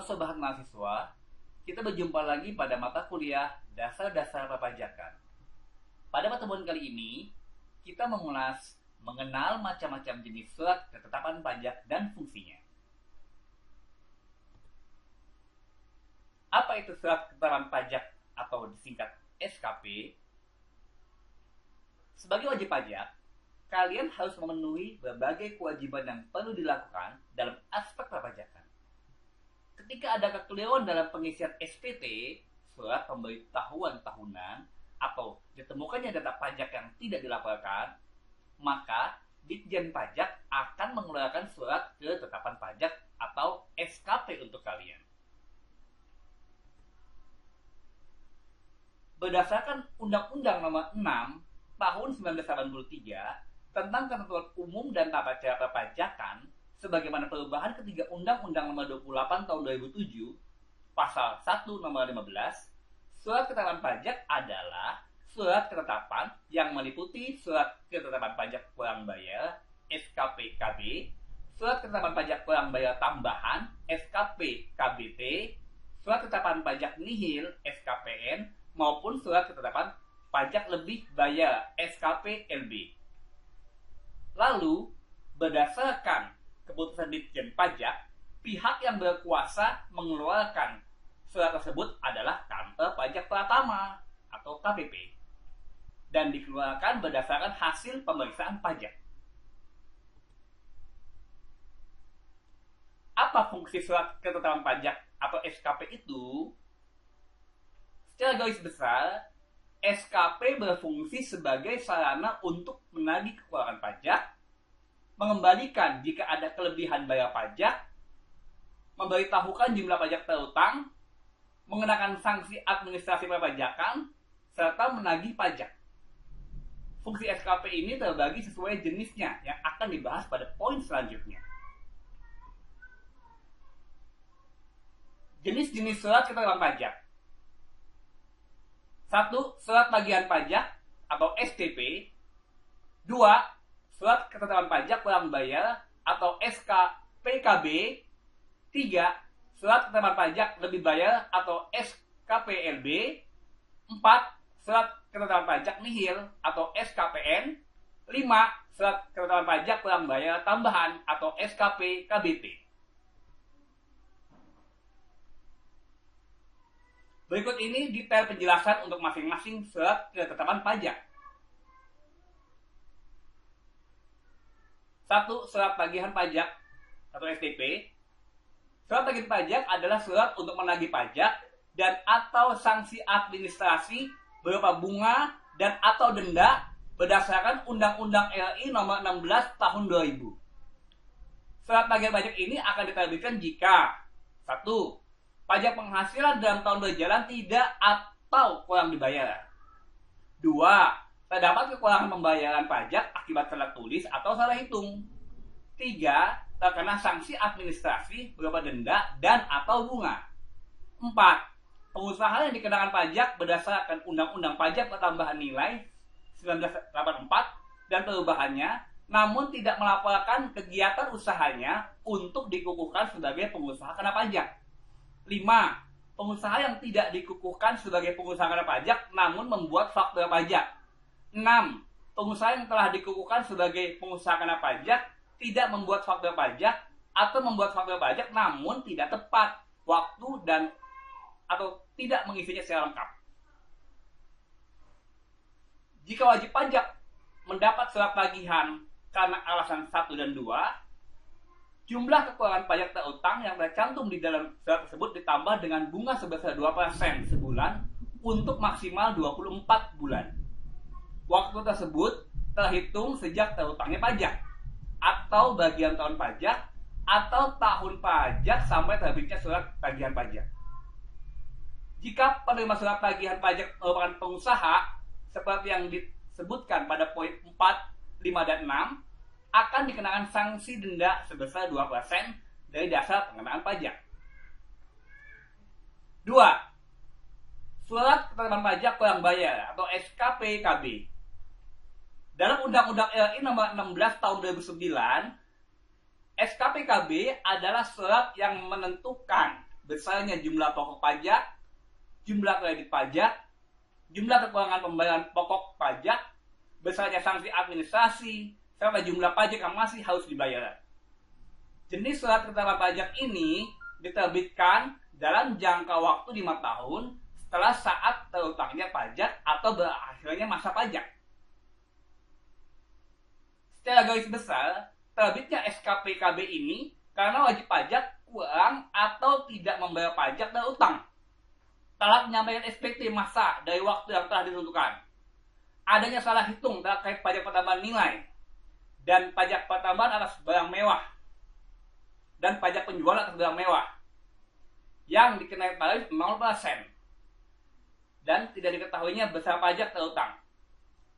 Sobat Mahasiswa, kita berjumpa lagi pada mata kuliah Dasar-Dasar Perpajakan. Pada pertemuan kali ini, kita mengulas mengenal macam-macam jenis surat ketetapan pajak dan fungsinya. Apa itu surat ketetapan pajak atau disingkat SKP? Sebagai wajib pajak, kalian harus memenuhi berbagai kewajiban yang perlu dilakukan dalam aspek perpajakan. Ketika ada kekeliruan dalam pengisian SPT, surat pemberitahuan tahunan, atau ditemukannya data pajak yang tidak dilaporkan, maka Ditjen Pajak akan mengeluarkan surat ketetapan pajak atau SKP untuk kalian. Berdasarkan Undang-Undang Nomor 6 Tahun 1983 tentang Ketentuan Umum dan Tata Cara Perpajakan, sebagaimana perubahan ketiga Undang-Undang Nomor 28 Tahun 2007, Pasal 1 Nomor 15, surat ketetapan pajak adalah surat ketetapan yang meliputi surat ketetapan pajak kurang bayar (SKP-KB), surat ketetapan pajak kurang bayar tambahan (SKP-KBT), surat ketetapan pajak nihil (SKPN), maupun surat ketetapan pajak lebih bayar (SKP-LB). Lalu, berdasarkan keputusan Ditjen Pajak, pihak yang berkuasa mengeluarkan surat tersebut adalah Kantor Pajak Pratama atau KPP, dan dikeluarkan berdasarkan hasil pemeriksaan pajak. Apa fungsi surat ketetapan pajak atau SKP itu? Secara garis besar, SKP berfungsi sebagai sarana untuk menagih keluaran pajak, mengembalikan jika ada kelebihan bayar pajak, memberitahukan jumlah pajak terutang, mengenakan sanksi administrasi perpajakan, serta menagih pajak. Fungsi SKP ini terbagi sesuai jenisnya yang akan dibahas pada poin selanjutnya. Jenis-jenis surat ketetapan pajak. 1. Surat tagihan pajak atau STP. 2. Surat ketetapan pajak kurang bayar atau SKPKB. 3. Surat ketetapan pajak lebih bayar atau SKPLB. 4. Surat ketetapan pajak nihil atau SKPN. 5. Surat ketetapan pajak kurang bayar tambahan atau SKP-KBT. Berikut ini detail penjelasan untuk masing-masing surat ketetapan pajak. 1. Surat tagihan pajak atau STP. Surat tagihan pajak adalah surat untuk menagih pajak dan atau sanksi administrasi berupa bunga dan atau denda berdasarkan Undang-Undang RI Nomor 16 Tahun 2000. Surat tagihan pajak ini akan diterbitkan jika 1. Pajak penghasilan dalam tahun berjalan tidak atau kurang dibayar. 2. Terdapat kekurangan pembayaran pajak akibat salah tulis atau salah hitung. 3. Terkena sanksi administrasi berupa denda dan atau bunga. 4. Pengusaha yang dikenakan pajak berdasarkan Undang-Undang Pajak Pertambahan Nilai 1984 dan perubahannya, namun tidak melaporkan kegiatan usahanya untuk dikukuhkan sebagai pengusaha kena pajak. 5. Pengusaha yang tidak dikukuhkan sebagai pengusaha kena pajak namun membuat faktura pajak. 6. Pengusaha yang telah dikukuhkan sebagai pengusaha kena pajak tidak membuat faktura pajak atau membuat faktura pajak namun tidak tepat waktu dan atau tidak mengisinya secara lengkap. Jika wajib pajak mendapat surat tagihan karena alasan 1 dan 2, jumlah kekurangan pajak terutang yang tercantum di dalam surat tersebut ditambah dengan bunga sebesar 2% sebulan untuk maksimal 24 bulan. Waktu tersebut terhitung sejak terutangnya pajak, atau bagian tahun pajak, atau tahun pajak sampai terbitnya surat tagihan pajak. Jika penerima surat tagihan pajak merupakan pengusaha, seperti yang disebutkan pada poin 4, 5, dan 6, akan dikenakan sanksi denda sebesar 2% dari dasar pengenaan pajak. 2. Surat ketetapan pajak kurang bayar atau SKP-KB. Dalam Undang-Undang RI Nomor 16 Tahun 2009, SKP-KB adalah surat yang menentukan besarnya jumlah pokok pajak, jumlah kredit pajak, jumlah kekurangan pembayaran pokok pajak, besarnya sanksi administrasi, serta jumlah pajak yang masih harus dibayar. Jenis surat ketetapan pajak ini diterbitkan dalam jangka waktu 5 tahun setelah saat terutangnya pajak atau berakhirnya masa pajak. Secara garis besar, terbitnya SKPKB ini karena wajib pajak kurang atau tidak membayar pajak dan utang, telat menyampaikan SPT masa dari waktu yang telah ditentukan, adanya salah hitung terkait pajak pertambahan nilai, dan pajak pertambahan atas barang mewah, dan pajak penjualan atas barang mewah, yang dikenai tarif 0%, dan tidak diketahuinya besar pajak terutang.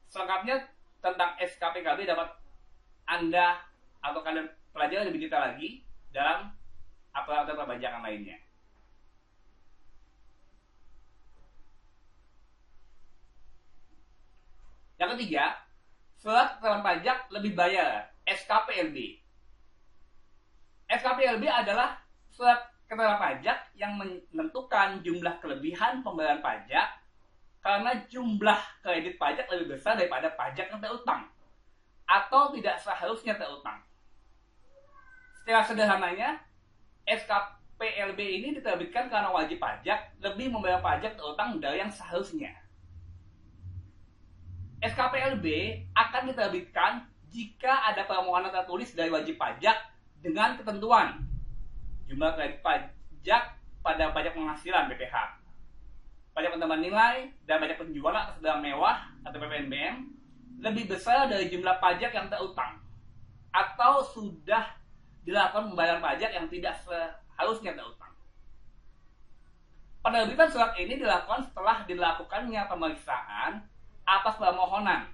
Selengkapnya tentang SKPKB dapat Anda atau kalian pelajari lebih detail lagi dalam aparatur perpajakan lainnya. Yang ketiga, surat ketetapan pajak lebih bayar, SKPLB. SKPLB adalah surat ketetapan pajak yang menentukan jumlah kelebihan pembayaran pajak karena jumlah kredit pajak lebih besar daripada pajak yang terutang atau tidak seharusnya terutang. Secara sederhananya, SKPLB ini diterbitkan karena wajib pajak lebih membayar pajak terutang dari yang seharusnya. SKPLB akan diterbitkan jika ada permohonan tertulis dari wajib pajak dengan ketentuan jumlah kredit pajak pada pajak penghasilan (PPh), pajak pertambahan nilai, dan pajak penjualan atas barang mewah atau PPNBM lebih besar dari jumlah pajak yang terutang atau sudah dilakukan pembayaran pajak yang tidak seharusnya terutang. Penerbitan surat ini dilakukan setelah dilakukannya pemeriksaan atas permohonan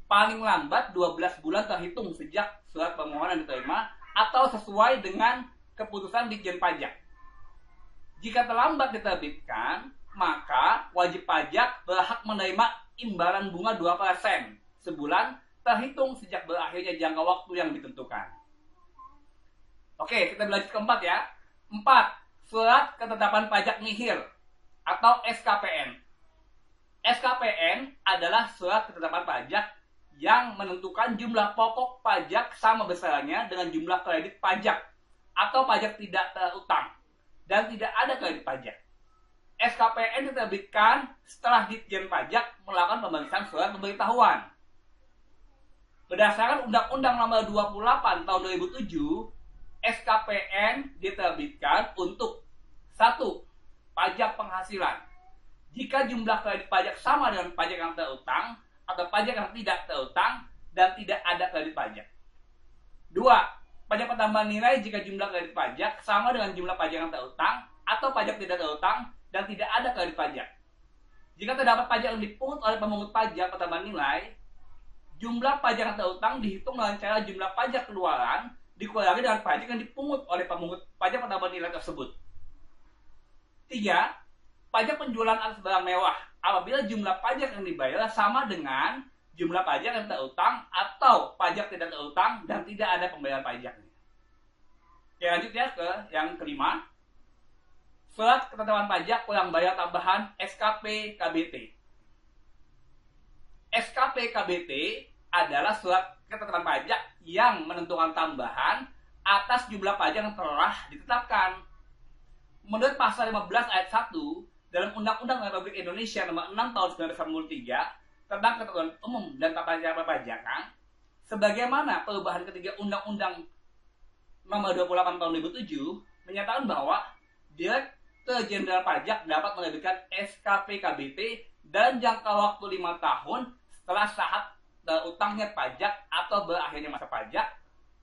paling lambat 12 bulan terhitung sejak surat permohonan diterima atau sesuai dengan keputusan Ditjen Pajak. Jika terlambat diterbitkan, maka wajib pajak berhak menerima imbalan bunga 2% sebulan terhitung sejak berakhirnya jangka waktu yang ditentukan. Oke, kita lanjut ke 4 ya. 4. Surat ketetapan pajak nihil atau SKPN. SKPN adalah surat ketetapan pajak yang menentukan jumlah pokok pajak sama besarnya dengan jumlah kredit pajak atau pajak tidak terutang dan tidak ada kredit pajak. SKPN diterbitkan setelah Ditjen Pajak melakukan pemeriksaan surat pemberitahuan. Berdasarkan Undang-Undang Nomor 28 Tahun 2007, SKPN diterbitkan untuk 1. Pajak penghasilan. Jika jumlah kredit pajak sama dengan pajak yang terutang atau pajak yang tidak terutang dan tidak ada kredit pajak. 2. Pajak pertambahan nilai jika jumlah kredit pajak sama dengan jumlah pajak yang terutang atau pajak tidak terutang dan tidak ada kredit pajak. Jika terdapat pajak yang dipungut oleh pemungut pajak pertambahan nilai, jumlah pajak yang terutang dihitung dengan cara jumlah pajak keluaran dikurangi dengan pajak yang dipungut oleh pemungut pajak pertambahan nilai tersebut. 3. Pajak penjualan atas barang mewah apabila jumlah pajak yang dibayar sama dengan jumlah pajak yang terutang atau pajak tidak terutang dan tidak ada pembayaran pajaknya. Oke, lanjut ya ke yang kelima. Surat ketetapan pajak ulang bayar tambahan SKP KBT. SKP KBT adalah surat ketetapan pajak yang menentukan tambahan atas jumlah pajak yang telah ditetapkan. Menurut pasal 15 ayat 1 dalam Undang-Undang Republik Indonesia Nomor 6 Tahun 1993 tentang ketentuan umum dan tata cara perpajakan, sebagaimana perubahan ketiga Undang-Undang Nomor 28 Tahun 2007 menyatakan bahwa Direktur Jenderal Pajak dapat menerbitkan SKP KBT dalam jangka waktu 5 tahun setelah saat terutangnya pajak atau berakhirnya masa pajak,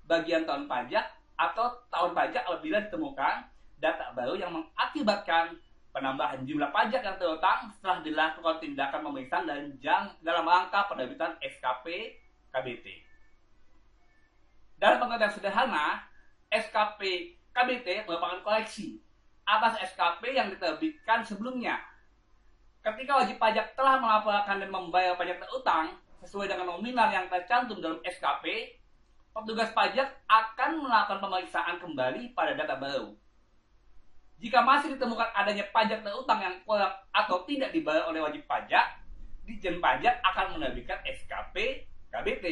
bagian tahun pajak, atau tahun pajak apabila ditemukan data baru yang mengakibatkan penambahan jumlah pajak yang terutang setelah dilakukan tindakan pemeriksaan dalam rangka penerbitan SKP KBT. Dalam pengertian sederhana, SKP KBT merupakan koleksi atas SKP yang diterbitkan sebelumnya. Ketika wajib pajak telah melaporkan dan membayar pajak terutang sesuai dengan nominal yang tercantum dalam SKP, petugas pajak akan melakukan pemeriksaan kembali pada data baru. Jika masih ditemukan adanya pajak terutang yang kurang atau tidak dibayar oleh wajib pajak, Ditjen Pajak akan menerbitkan SKP KBT.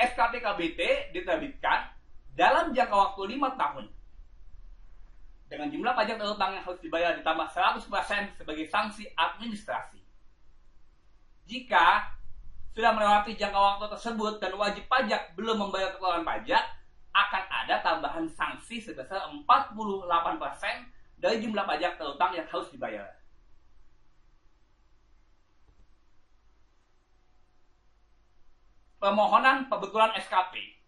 SKP KBT diterbitkan dalam jangka waktu 5 tahun dengan jumlah pajak terutang yang harus dibayar ditambah 100% sebagai sanksi administrasi. Jika sudah melewati jangka waktu tersebut dan wajib pajak belum membayar kekeluaran pajak, akan ada tambahan sanksi sebesar 48% dari jumlah pajak terutang yang harus dibayar. Permohonan pembetulan SKP.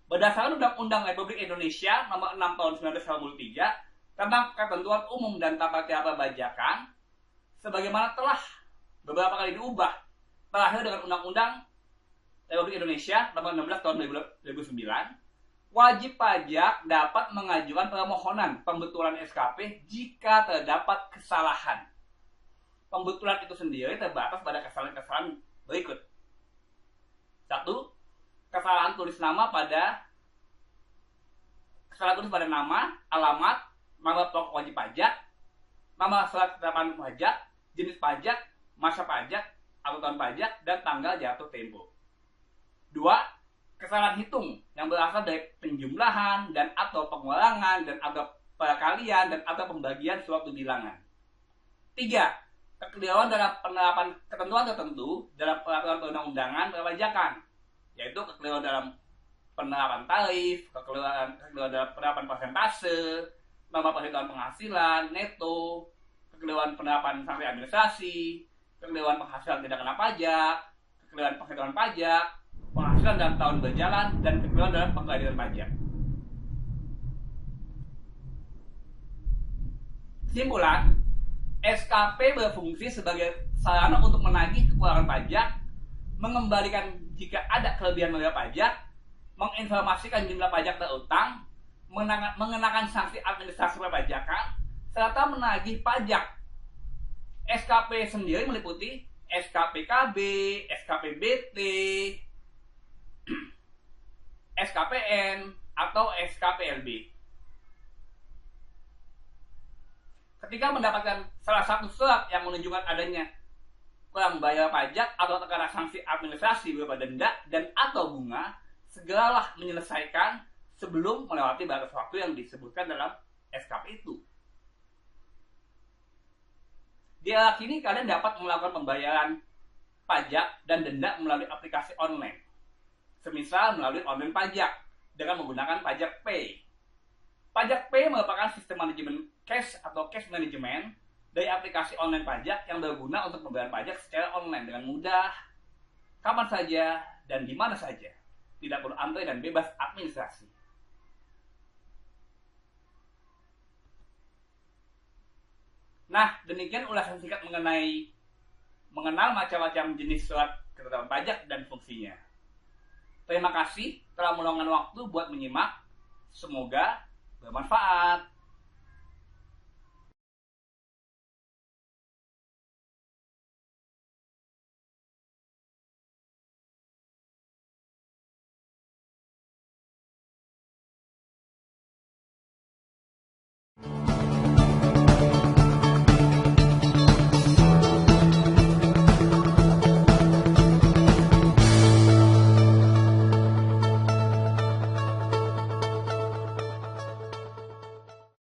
Berdasarkan Undang-Undang Republik Indonesia Nomor 6 Tahun 1993 tentang Ketentuan Umum dan Tata Cara Perpajakan, sebagaimana telah beberapa kali diubah, terakhir dengan Undang-Undang Republik Indonesia Nomor 16 Tahun 2009, wajib pajak dapat mengajukan permohonan pembetulan SKP jika terdapat kesalahan. Pembetulan itu sendiri terbatas pada kesalahan-kesalahan berikut. 1. Kesalahan tulis pada nama, alamat, nama pokok wajib pajak, nama surat ketetapan pajak, jenis pajak, masa pajak, atau tahun pajak, dan tanggal jatuh tempo. 2. Kesalahan hitung yang berasal dari penjumlahan dan atau pengurangan dan atau perkalian dan atau pembagian suatu bilangan. 3. Kekeliruan dalam penerapan ketentuan tertentu dalam peraturan perundang-undangan perpajakan, yaitu kekeliruan dalam penerapan tarif, kekeliruan dalam penerapan persentase, nama perhitungan penghasilan, neto, kekeliruan penerapan sanksi administrasi, kekeliruan penghasilan tidak kena pajak, kekeliruan perhitungan pajak, penghasilan dalam tahun berjalan, dan kekeliruan dalam penggalian pajak. Kesimpulan, SKP berfungsi sebagai sarana untuk menagih kekeluaran pajak, mengembalikan jika ada kelebihan membayar pajak, menginformasikan jumlah pajak terutang, mengenakan sanksi administrasi perpajakan, serta menagih pajak. SKP sendiri meliputi SKPKB, SKPBT, SKPN, atau SKPLB. Ketika mendapatkan salah satu surat yang menunjukkan adanya kurang bayar pajak atau terkena sanksi administrasi berupa denda dan atau bunga, segeralah menyelesaikan sebelum melewati batas waktu yang disebutkan dalam SKP itu. Di era kini kalian dapat melakukan pembayaran pajak dan denda melalui aplikasi online. Semisal melalui online pajak dengan menggunakan Pajak Pay. Pajak Pay merupakan sistem manajemen cash atau cash management dari aplikasi online pajak yang berguna untuk pembayaran pajak secara online dengan mudah, kapan saja, dan di mana saja. Tidak perlu antri dan bebas administrasi. Nah, demikian ulasan singkat mengenal macam-macam jenis surat ketetapan pajak dan fungsinya. Terima kasih telah meluangkan waktu buat menyimak. Semoga bermanfaat.